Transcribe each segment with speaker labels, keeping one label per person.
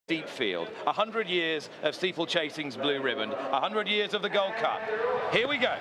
Speaker 1: Deep field, 100 years of steeplechasing's blue ribbon, 100 years of the Gold Cup. Here we go.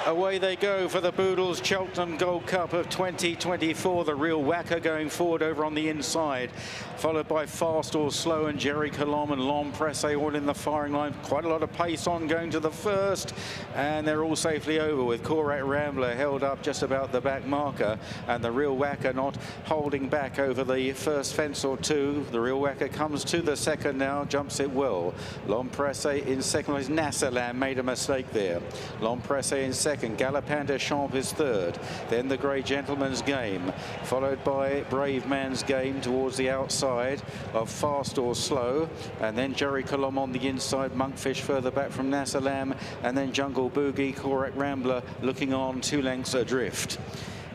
Speaker 2: Away they go for the Boodles Cheltenham Gold Cup of 2024. The real whacker going forward over on the inside, followed by Fast or Slow and Jerry Colomb and Long Pressé all in the firing line. Quite a lot of pace on going to the first, and they're all safely over with Corach Rambler held up just about the back marker, and the real whacker not holding back over the first fence or two. The real whacker comes to the second now, jumps it well. Long Pressé in second. Nassalam made a mistake there. Long Pressé in second. Galopin de Champs is third. Then the Grey Gentleman's Game, followed by Brave Man's Game towards the outside of Fast or Slow, and then Jerry Colomb on the inside, Monkfish further back from Nassalam, and then Jungle Boogie, Corach Rambler looking on 2 lengths adrift.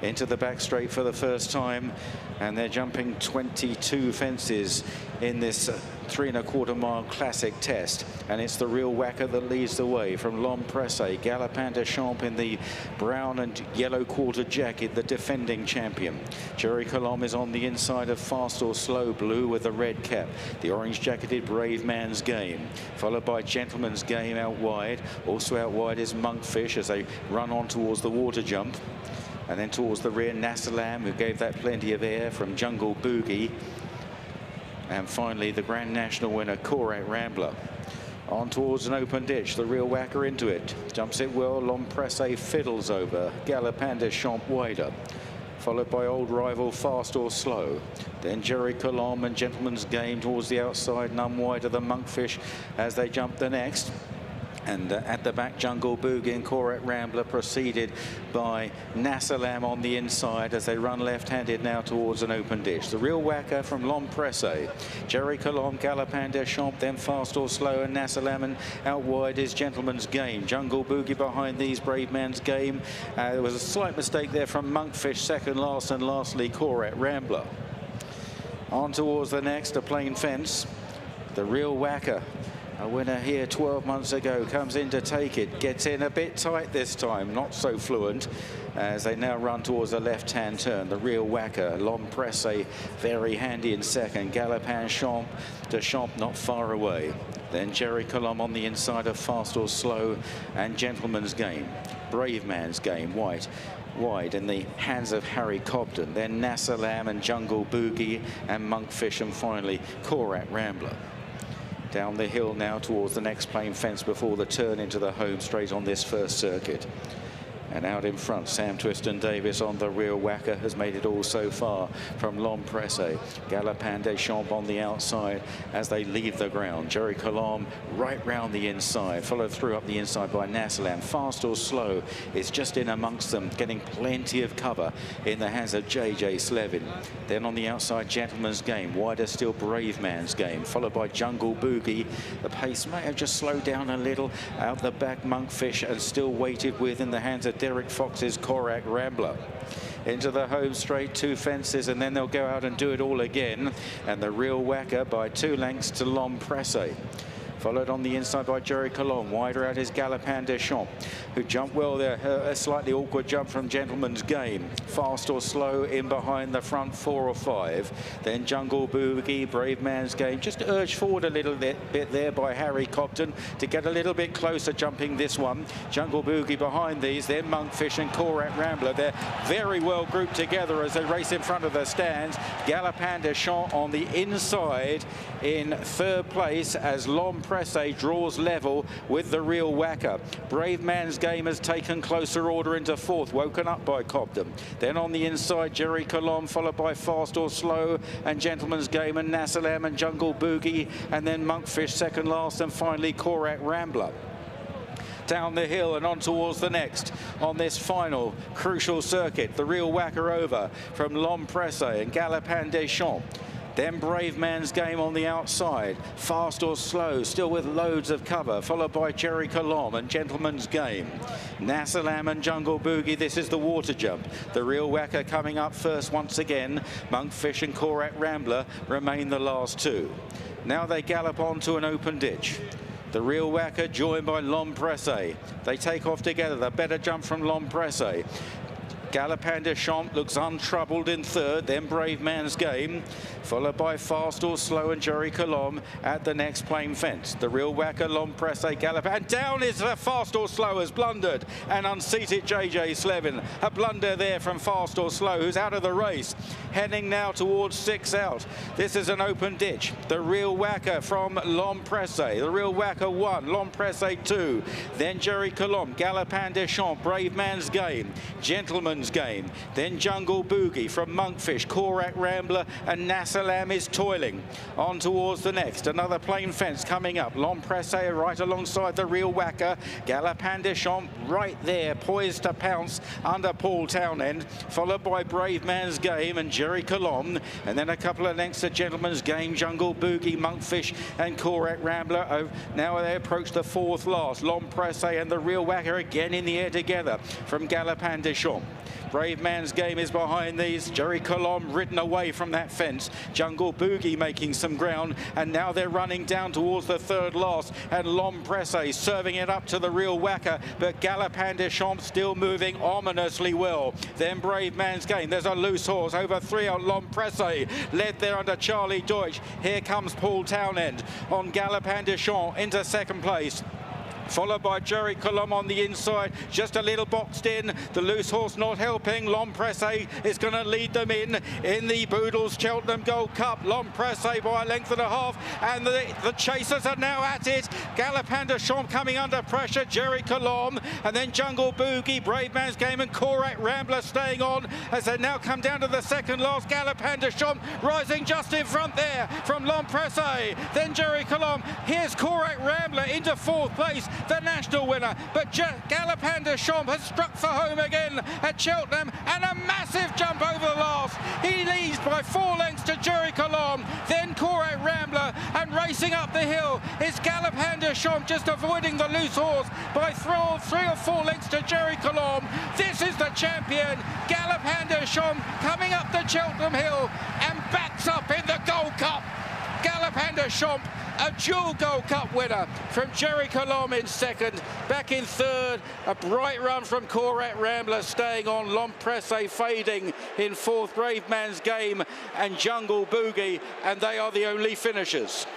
Speaker 2: Into the back straight for the first time, and they're jumping 22 fences in this 3 1/4 mile classic test, and it's the real whacker that leads the way from Long Pressé. Galopin de Champs in the brown and yellow quarter jacket, the defending champion. Jerry Colomb is on the inside of Fast or Slow, blue with a red cap. The orange jacketed Brave Man's Game, followed by Gentleman's Game out wide. Also out wide is Monkfish as they run on towards the water jump. And then towards the rear, Nassalam, who gave that plenty of air from Jungle Boogie. And finally, the Grand National winner, Corach Rambler. On towards an open ditch, the real whacker into it. Jumps it well, Long Pressé fiddles over. Galopin de Champs wider, followed by old rival Fast or Slow. Then Jerry Colomb and Gentleman's Game towards the outside, none wider than Monkfish as they jump the next. And at the back, Jungle Boogie and Corach Rambler, preceded by Nassalam on the inside as they run left-handed now towards an open ditch. The real whacker from Long Pressé, Jerry Colomb, Galopin de Champs, then Fast or Slow and Nassalam, and out wide is Gentleman's Game. Jungle Boogie behind these, Brave Man's Game. There was a slight mistake there from Monkfish, second last, and lastly Corach Rambler. On towards the next, a plain fence. The real whacker, a winner here 12 months ago, comes in to take it, gets in a bit tight this time, not so fluent, as they now run towards a left-hand turn. The real whacker, Long Pressé, very handy in second. Galopin de Champs not far away. Then Jerry Colomb on the inside of Fast or Slow and Gentleman's Game. Brave Man's Game, wide in the hands of Harry Cobden. Then Nassalam and Jungle Boogie and Monkfish, and finally Corach Rambler. Down the hill now towards the next plain fence before the turn into the home straight on this first circuit. And out in front, Sam Twiston Davis on the real whacker has made it all so far from Long Pressé. Galopin de Champs on the outside as they leave the ground. Jerry Colomb right round the inside, followed through up the inside by Nassalam. Fast or Slow is just in amongst them, getting plenty of cover in the hands of JJ Slevin. Then on the outside, Gentleman's Game, wider still Brave Man's Game, followed by Jungle Boogie. The pace may have just slowed down a little. Out the back, Monkfish, and still weighted with in the hands of Derek Fox's Corach Rambler. Into the home straight, 2 fences, and then they'll go out and do it all again. And the real whacker by 2 lengths to Long Pressé. Followed on the inside by Jerry Colomb. Wider out is Galopin de Champs, who jumped well there. A slightly awkward jump from Gentleman's Game. Fast or Slow in behind the front 4 or 5. Then Jungle Boogie, Brave Man's Game, just urged forward a little bit there by Harry Cobden to get a little bit closer jumping this one. Jungle Boogie behind these, then Monkfish and Corach Rambler. They're very well grouped together as they race in front of the stands. Galopin de Champs on the inside in 3rd place as Long Pressé draws level with the real whacker. Brave Man's Game has taken closer order into 4th, woken up by Cobden. Then on the inside, Jerry Colomb, followed by Fast or Slow and Gentleman's Game and Nassalam and Jungle Boogie, and then Monkfish second last, and finally Corach Rambler. Down the hill and on towards the next on this final crucial circuit. The real whacker over from Long Pressé and Galopin de Champs. Then Brave Man's Game on the outside. Fast or Slow, still with loads of cover, followed by Jerry Colomb and Gentleman's Game. Nassalam and Jungle Boogie, this is the water jump. The real whacker coming up first once again. Monkfish and Corach Rambler remain the last 2. Now they gallop on to an open ditch. The real whacker joined by Long Pressé. They take off together. The better jump from Long Pressé. Galopin de Champs looks untroubled in third, then Brave Man's Game, followed by Fast or Slow and Jerry Colombe at the next plain fence. The Real Whacker, L'Empresse, Galopin, and down is Fast or Slow, has blundered and unseated JJ Slevin. A blunder there from Fast or Slow, who's out of the race, heading now towards 6 out. This is an open ditch. The Real Whacker from L'Empresse, the Real Whacker 1, L'Empresse 2, then Jerry Colombe, Galopin de Champs, Brave Man's Game, Gentleman's Game, then Jungle Boogie from Monkfish, Korak Rambler, and Nassalam is toiling on towards the next. Another plain fence coming up. L'Empresse right alongside the Real Whacker. Galopin de Champs right there, poised to pounce under Paul Townend, followed by Brave Man's Game and Jerry Colombe, and then a couple of lengths to Gentleman's Game, Jungle Boogie, Monkfish, and Korak Rambler. Oh, now they approach the fourth last. L'Empresse and the Real Whacker again in the air together from Galopin de Champs. Brave Man's Game is behind these. Jerry Colombe ridden away from that fence. Jungle Boogie making some ground, and now they're running down towards the third last, and L'Empresse serving it up to the Real Whacker, but Galopin de Champs still moving ominously well. Then Brave Man's Game. There's a loose horse over 3 out. L'Empresse led there under Charlie Deutsch. Here comes Paul Townend on Galopin de Champs into second place, followed by Jerry Colombe on the inside, just a little boxed in. The loose horse not helping. L'Empresse is going to lead them in the Boodles Cheltenham Gold Cup. L'Empresse by a length and a half, and the chasers are now at it. Galopin de Champs coming under pressure, Jerry Colombe, and then Jungle Boogie, Brave Man's Game, and Korak Rambler staying on as they now come down to the second last. Galopin de Champs rising just in front there from L'Empresse, then Jerry Colombe. Here's Korak Rambler into fourth place, the national winner, but Galopin de Champs has struck for home again at Cheltenham, and a massive jump over the last. He leads by 4 lengths to Jerry Colombe, then Korak Rambler, and racing up the hill is Galopin de Champs, just avoiding the loose horse by 3 or 4 lengths to Jerry Colombe. This is the champion, Galopin de Champs, coming up the Cheltenham Hill and backs up in the Gold Cup. Galopin de Champs, a dual Gold Cup winner from Jerry Colombe in second. Back in third, a bright run from Korak Rambler staying on. L'Empresse fading in fourth, Brave Man's Game and Jungle Boogie, and they are the only finishers.